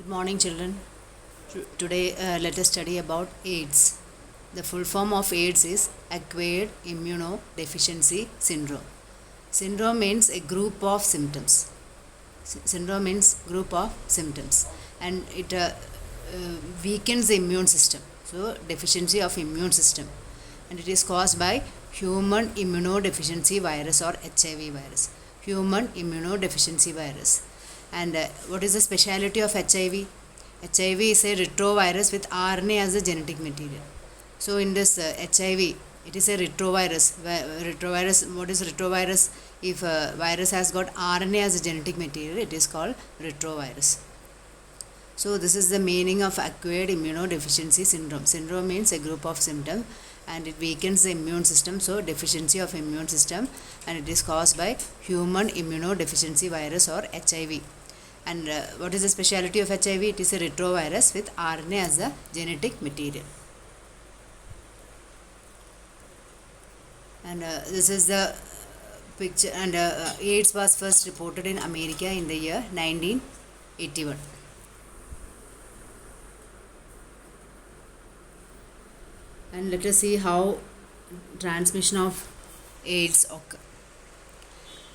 Good morning, children. Today, let us study about AIDS. The full form of AIDS is Acquired Immunodeficiency Syndrome. Syndrome means a group of symptoms. Syndrome means group of symptoms, and it weakens the immune system. So, deficiency of immune system, and it is caused by human immunodeficiency virus or HIV virus. Human immunodeficiency virus. And what is the speciality of HIV? HIV is a retrovirus with RNA as a genetic material. So in this HIV, it is a retrovirus. Retrovirus. What is retrovirus? If a virus has got RNA as a genetic material, it is called retrovirus. So this is the meaning of acquired immunodeficiency syndrome. Syndrome means a group of symptoms, and it weakens the immune system. So deficiency of immune system, and it is caused by human immunodeficiency virus or HIV. And what is the speciality of HIV? It is a retrovirus with RNA as a genetic material. And this is the picture. And AIDS was first reported in America in the year 1981. And let us see how transmission of AIDS occur.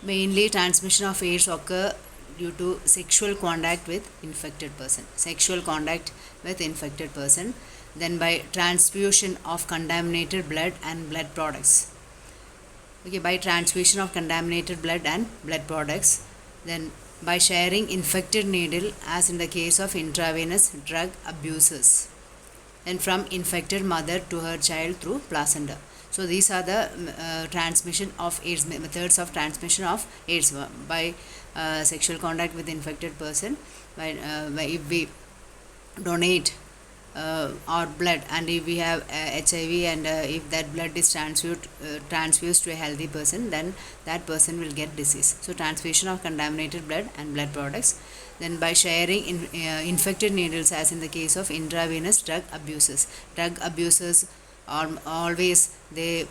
Mainly transmission of AIDS occur due to sexual contact with infected person. Sexual contact with infected person. Then by transfusion of contaminated blood and blood products. Okay, by transfusion of contaminated blood and blood products. Then by sharing infected needle, as in the case of intravenous drug abusers. Then from infected mother to her child through placenta. So these are the transmission of AIDS, methods of transmission of AIDS by sexual contact with infected person. By if we donate our blood, and if we have HIV, and if that blood is transfused to a healthy person, then that person will get disease. So transfusion of contaminated blood and blood products. Then by sharing infected needles, as in the case of intravenous drug abusers. Drug abusers always they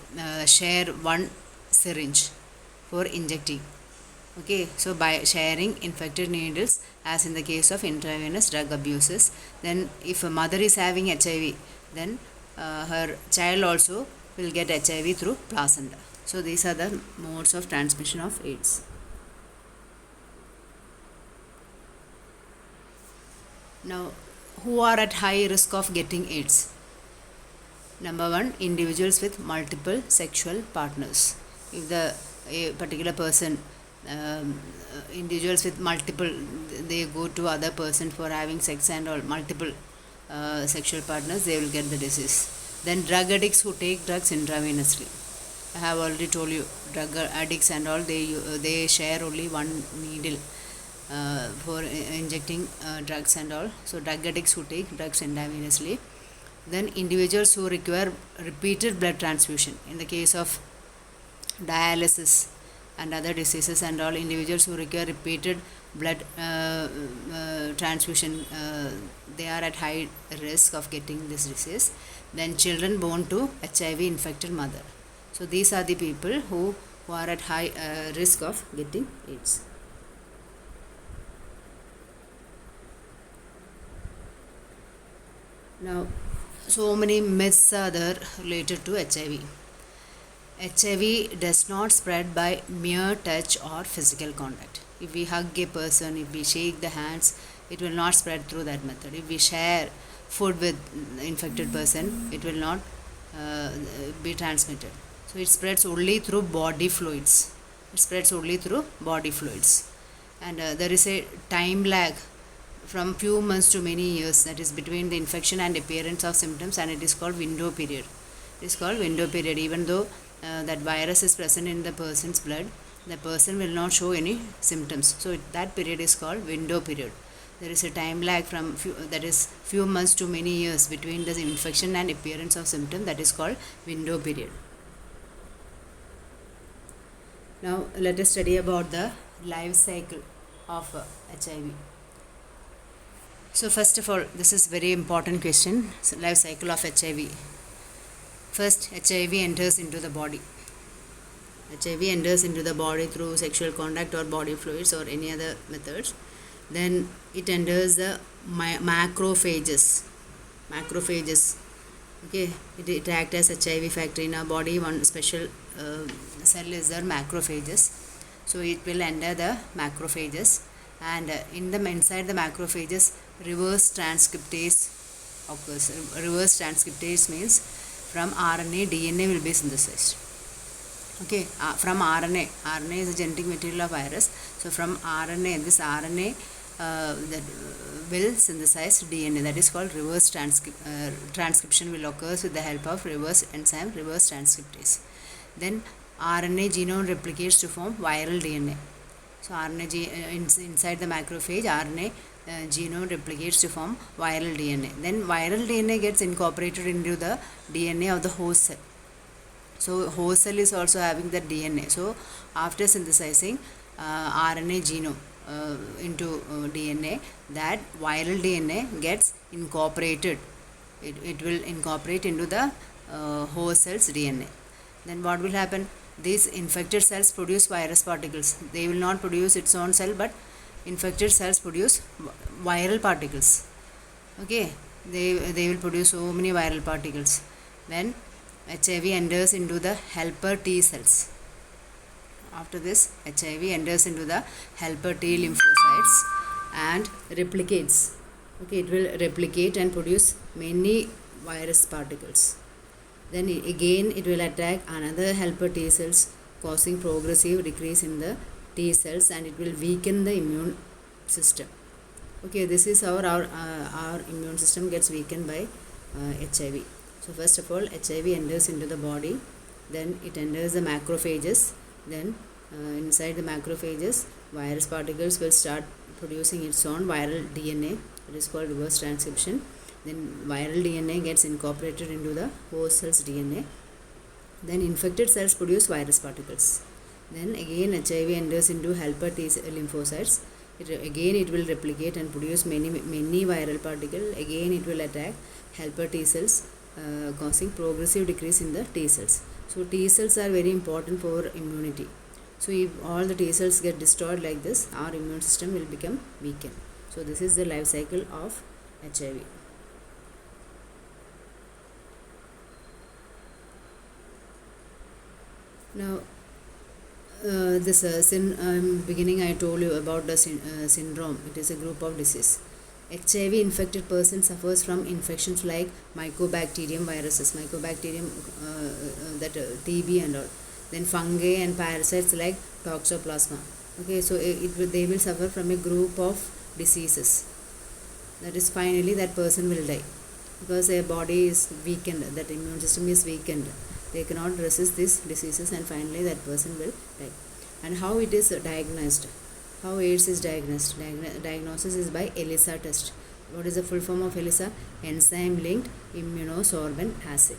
share one syringe for injecting. Okay, so by sharing infected needles, as in the case of intravenous drug abusers. Then if a mother is having HIV, then her child also will get HIV through placenta. So these are the modes of transmission of AIDS. Now, who are at high risk of getting AIDS? Number one, individuals with multiple sexual partners. If a particular person, individuals with multiple, they go to other person for having sex and all, multiple sexual partners, they will get the disease. Then drug addicts who take drugs intravenously. I have already told you, drug addicts and all, they share only one needle for injecting drugs and all. So drug addicts who take drugs intravenously. Then individuals who require repeated blood transfusion. In the case of dialysis and other diseases and all, individuals who require repeated blood transfusion, they are at high risk of getting this disease. Then children born to HIV infected mother. So these are the people who are at high risk of getting AIDS. Now, so many myths are there related to HIV. HIV does not spread by mere touch or physical contact. If we hug a person, if we shake the hands, it will not spread through that method. If we share food with infected person, it will not be transmitted. So it spreads only through body fluids. It spreads only through body fluids. And there is a time lag from few months to many years, that is between the infection and appearance of symptoms, and it is called window period. It is called window period. Even though that virus is present in the person's blood, the person will not show any symptoms. So that period is called window period. There is a time lag from few months to many years between the infection and appearance of symptom, that is called window period. Now let us study about the life cycle of HIV. So first of all, this is very important question. So life cycle of HIV. First, HIV enters into the body. HIV enters into the body through sexual contact or body fluids or any other methods. then it enters the macrophages. Okay, it acts as HIV factory in our body. One special cell is the macrophages. So it will enter the macrophages, and inside the macrophages, reverse transcriptase occurs. Reverse transcriptase means from RNA, DNA will be synthesized. Okay, from RNA is a genetic material of virus. So from RNA, this RNA that will synthesize DNA. That is called reverse transcription will occurs with the help of reverse enzyme, reverse transcriptase. Then RNA genome replicates to form viral DNA. So inside the macrophage, RNA genome replicates to form viral DNA. Then viral DNA gets incorporated into the DNA of the host cell. So host cell is also having the DNA. So after synthesizing RNA genome into DNA, that viral DNA gets incorporated. It will incorporate into the host cell's DNA. Then what will happen? These infected cells produce virus particles. They will not produce its own cell, but infected cells produce viral particles. Okay, they will produce so many viral particles. Then HIV enters into the helper T cells. After this, HIV enters into the helper T lymphocytes and replicates. Okay, it will replicate and produce many virus particles. Then again it will attack another helper T cells, causing progressive decrease in the T cells, and it will weaken the immune system. Okay, this is how our immune system gets weakened by HIV. So first of all, HIV enters into the body, then it enters the macrophages, then inside the macrophages, virus particles will start producing its own viral DNA. It is called reverse transcription. Then viral DNA gets incorporated into the host cell's DNA. Then infected cells produce virus particles. Then again HIV enters into helper T lymphocytes. It will replicate and produce many viral particles. Again it will attack helper T cells, causing progressive decrease in the T cells. So T cells are very important for immunity. So if all the T cells get destroyed like this, our immune system will become weakened. So this is the life cycle of HIV. Now, beginning I told you about the syndrome. It is a group of disease. HIV infected person suffers from infections like mycobacterium viruses, TB and all. Then fungi and parasites like toxoplasma. Okay, so they will suffer from a group of diseases. That is, finally that person will die because their body is weakened, that immune system is weakened. They cannot resist these diseases, and finally that person will die. And how it is diagnosed? How AIDS is diagnosed? Diagnosis is by ELISA test. What is the full form of ELISA? Enzyme linked immunosorbent assay.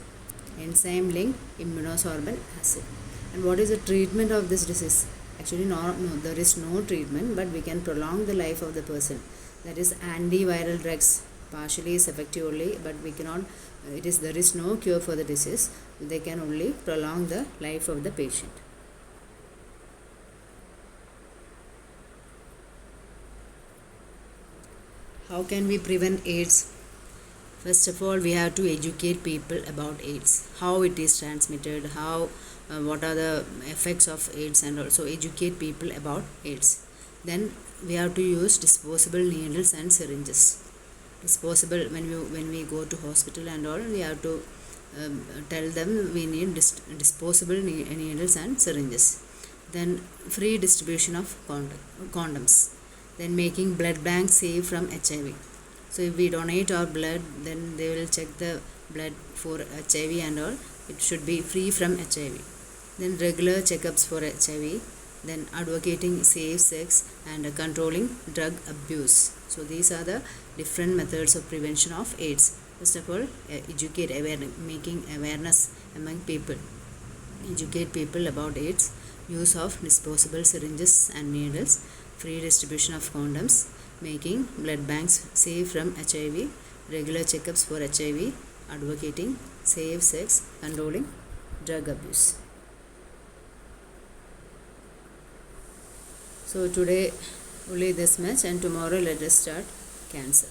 Enzyme linked immunosorbent assay. And what is the treatment of this disease? Actually, no, there is no treatment, but we can prolong the life of the person. That is, antiviral drugs partially is effective only, but we cannot. There is no cure for the disease. They can only prolong the life of the patient. How can we prevent AIDS? First of all, we have to educate people about AIDS, how it is transmitted, what are the effects of AIDS, and also educate people about AIDS. Then we have to use disposable needles and syringes. Disposable, when we go to hospital and all, we have to tell them we need disposable needles and syringes. Then free distribution of condoms. Then making blood banks safe from HIV. So if we donate our blood, then they will check the blood for HIV and all. It should be free from HIV. Then regular checkups for HIV. Then advocating safe sex and controlling drug abuse. So these are the different methods of prevention of AIDS. First of all, educate, making awareness among people. Educate people about AIDS, use of disposable syringes and needles, free distribution of condoms, making blood banks safe from HIV, regular checkups for HIV, advocating safe sex, controlling drug abuse. So today only this much, and tomorrow let us start Cancer.